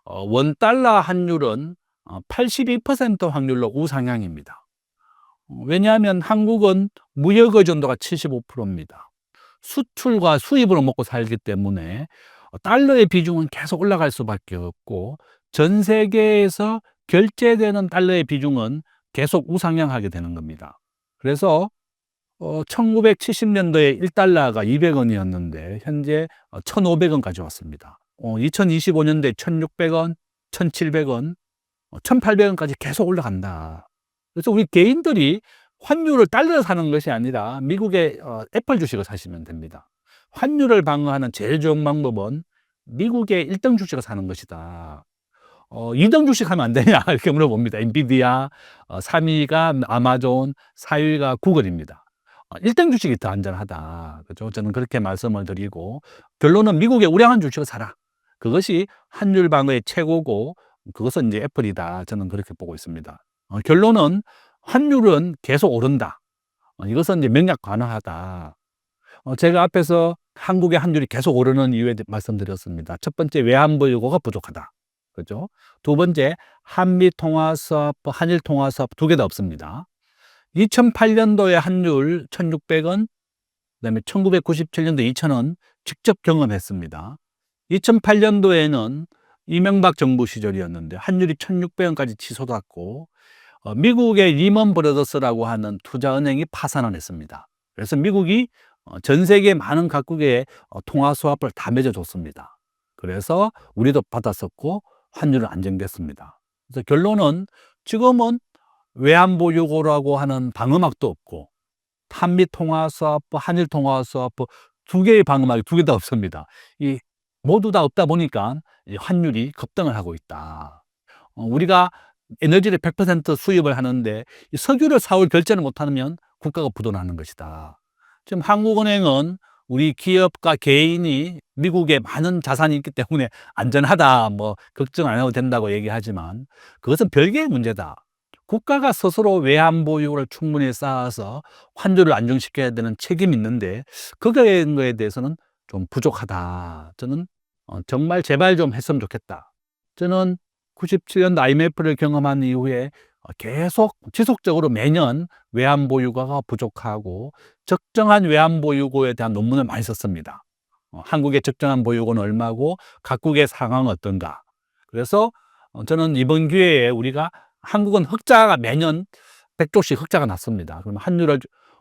원달러 환율은 82% 확률로 우상향입니다. 왜냐하면 한국은 무역 의존도가 75%입니다. 수출과 수입으로 먹고 살기 때문에 달러의 비중은 계속 올라갈 수밖에 없고, 전 세계에서 결제되는 달러의 비중은 계속 우상향하게 되는 겁니다. 그래서 1970년도에 1달러가 200원이었는데 현재 1,500원까지 왔습니다. 2025년도에 1,600원, 1,700원, 1,800원까지 계속 올라간다. 그래서 우리 개인들이 환율을 달러로 사는 것이 아니라 미국의 애플 주식을 사시면 됩니다. 환율을 방어하는 제일 좋은 방법은 미국의 1등 주식을 사는 것이다. 2등 주식 하면 안 되냐 이렇게 물어봅니다. 엔비디아, 3위가 아마존, 4위가 구글입니다. 1등 주식이 더 안전하다. 그죠? 저는 그렇게 말씀을 드리고, 결론은 미국의 우량한 주식을 사라. 그것이 환율 방어의 최고고, 그것은 이제 애플이다. 저는 그렇게 보고 있습니다. 결론은 환율은 계속 오른다. 이것은 이제 명약 관화하다. 제가 앞에서 한국의 환율이 계속 오르는 이유에 대해 말씀드렸습니다. 첫 번째, 외환보 유고가 부족하다. 그죠? 두 번째, 한미 통화수합, 한일 통화수합 두 개 다 없습니다. 2008년도에 환율 1,600원, 그다음에 1997년도 2,000원 직접 경험했습니다. 2008년도에는 이명박 정부 시절이었는데 환율이 1,600원까지 치솟았고, 미국의 리먼 브러더스라고 하는 투자은행이 파산을 했습니다. 그래서 미국이 전 세계 많은 각국의 통화 수합을 다 맺어줬습니다. 그래서 우리도 받았었고 환율은 안정됐습니다. 그래서 결론은 지금은 외환보 유고라고 하는 방어막도 없고, 한미 통화 수합, 한일 통화 수합 두 개의 방어막이 두 개 다 없습니다. 이 모두 다 없다 보니까 환율이 급등을 하고 있다. 우리가 에너지를 100% 수입을 하는데 이 석유를 4월 결제를 못하면 국가가 부도나는 것이다. 지금 한국은행은 우리 기업과 개인이 미국에 많은 자산이 있기 때문에 안전하다, 뭐 걱정 안 해도 된다고 얘기하지만 그것은 별개의 문제다. 국가가 스스로 외환보유고를 충분히 쌓아서 환율을 안정시켜야 되는 책임이 있는데 그거에 대해서는 좀 부족하다. 저는 정말 제발 좀 했으면 좋겠다. 저는 97년도 IMF를 경험한 이후에 계속 지속적으로 매년 외환보유고가 부족하고 적정한 외환보유고에 대한 논문을 많이 썼습니다. 한국의 적정한 보유고는 얼마고 각국의 상황은 어떤가. 그래서 저는 이번 기회에 우리가 한국은 흑자가 매년 100조씩 흑자가 났습니다. 그러면 환율을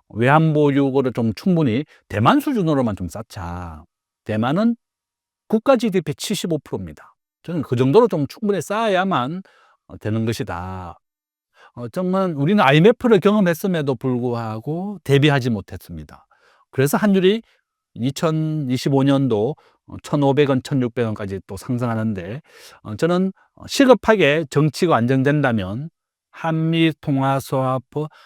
외환보유고를 좀 충분히 대만 수준으로만 좀 쌓자. 대만은 국가 GDP 75%입니다. 저는 그 정도로 좀 충분히 쌓아야만 되는 것이다. 정말 우리는 IMF를 경험했음에도 불구하고 대비하지 못했습니다. 그래서 환율이 2025년도 1,500원, 1,600원까지 또 상승하는데, 저는 시급하게 정치가 안정된다면 한미 통화수합,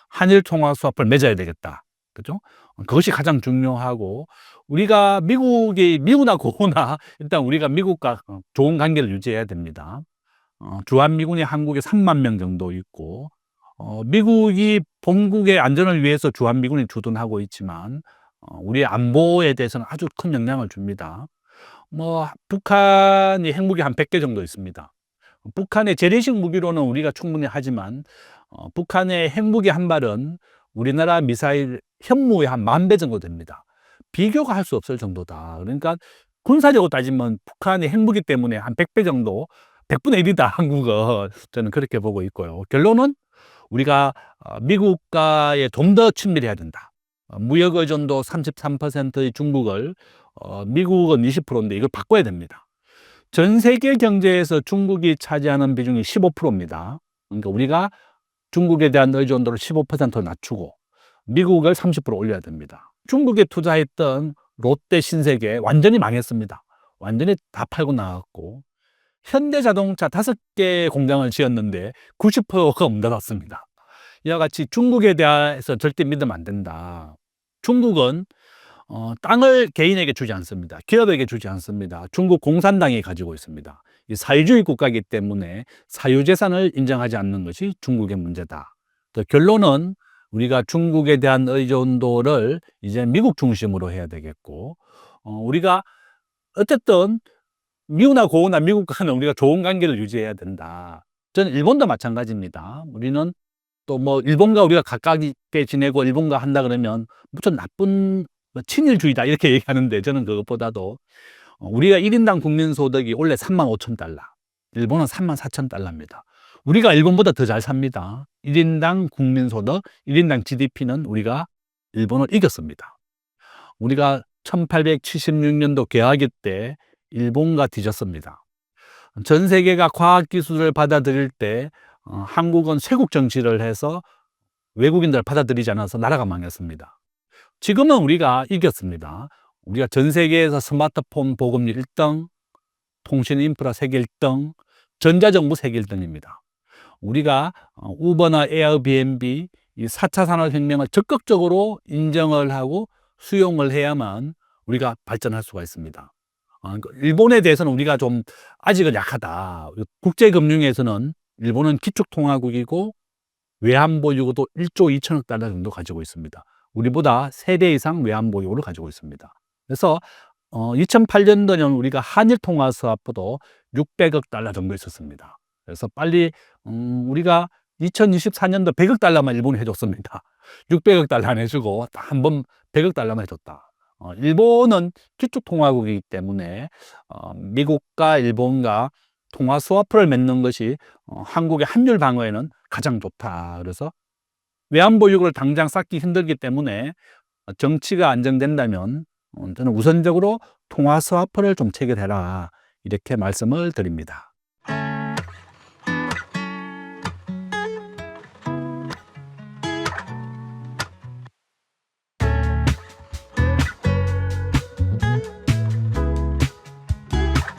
한일 통화수합을 맺어야 되겠다. 그죠? 그것이 가장 중요하고, 우리가 미국나 고우나 일단 우리가 미국과 좋은 관계를 유지해야 됩니다. 주한미군이 한국에 3만 명 정도 있고, 미국이 본국의 안전을 위해서 주한미군이 주둔하고 있지만 우리의 안보에 대해서는 아주 큰 영향을 줍니다. 북한이 핵무기 한 100개 정도 있습니다. 북한의 재래식 무기로는 우리가 충분히 하지만 북한의 핵무기 한 발은 우리나라 미사일 현무의 한 10,000배 정도 됩니다. 비교가 할 수 없을 정도다. 그러니까 군사적으로 따지면 북한의 핵무기 때문에 한 100배 정도, 100분의 1이다 한국은. 저는 그렇게 보고 있고요. 결론은 우리가 미국과에 좀 더 친밀해야 된다. 무역 의존도 33%의 중국을, 미국은 20%인데 이걸 바꿔야 됩니다. 전 세계 경제에서 중국이 차지하는 비중이 15%입니다. 그러니까 우리가 중국에 대한 의존도를 15% 낮추고 미국을 30% 올려야 됩니다. 중국에 투자했던 롯데 신세계 완전히 망했습니다. 완전히 다 팔고 나갔고, 현대자동차 5개 공장을 지었는데 90%가 문 닫았습니다. 이와 같이 중국에 대해서 절대 믿으면 안 된다. 중국은 땅을 개인에게 주지 않습니다. 기업에게 주지 않습니다. 중국 공산당이 가지고 있습니다. 이 사회주의 국가이기 때문에 사유재산을 인정하지 않는 것이 중국의 문제다. 결론은 우리가 중국에 대한 의존도를 이제 미국 중심으로 해야 되겠고, 우리가 어쨌든 미우나 고우나 미국과는 우리가 좋은 관계를 유지해야 된다. 저는 일본도 마찬가지입니다. 우리는 또 뭐 일본과 우리가 가깝게 지내고 일본과 한다 그러면 무슨 나쁜 뭐 친일주의다 이렇게 얘기하는데, 저는 그것보다도 우리가 1인당 국민소득이 원래 35,000달러, 일본은 34,000달러입니다. 우리가 일본보다 더 잘 삽니다. 1인당 국민소득, 1인당 GDP는 우리가 일본을 이겼습니다. 우리가 1876년도 개화기 때 일본과 뒤졌습니다. 전 세계가 과학기술을 받아들일 때 한국은 쇄국 정치를 해서 외국인들 받아들이지 않아서 나라가 망했습니다. 지금은 우리가 이겼습니다. 우리가 전 세계에서 스마트폰 보급률 1등, 통신 인프라 세계 1등, 전자정부 세계 1등입니다. 우리가 우버나 에어비앤비 이 4차 산업혁명을 적극적으로 인정을 하고 수용을 해야만 우리가 발전할 수가 있습니다. 일본에 대해서는 우리가 좀 아직은 약하다. 국제금융에서는 일본은 기축통화국이고 외환보유고도 1조 2천억 달러 정도 가지고 있습니다. 우리보다 3배 이상 외환보유고를 가지고 있습니다. 그래서 2008년도에는 우리가 한일통화사업도 600억 달러 정도 있었습니다. 그래서 빨리 우리가 2024년도 100억 달러만 일본이 해줬습니다. 600억 달러 안 해주고 한 번 100억 달러만 해줬다. 일본은 기축통화국이기 때문에 미국과 일본과 통화 스와프를 맺는 것이 한국의 환율 방어에는 가장 좋다. 그래서 외환보유고를 당장 쌓기 힘들기 때문에 정치가 안정된다면 저는 우선적으로 통화 스와프를 좀 체결해라, 이렇게 말씀을 드립니다.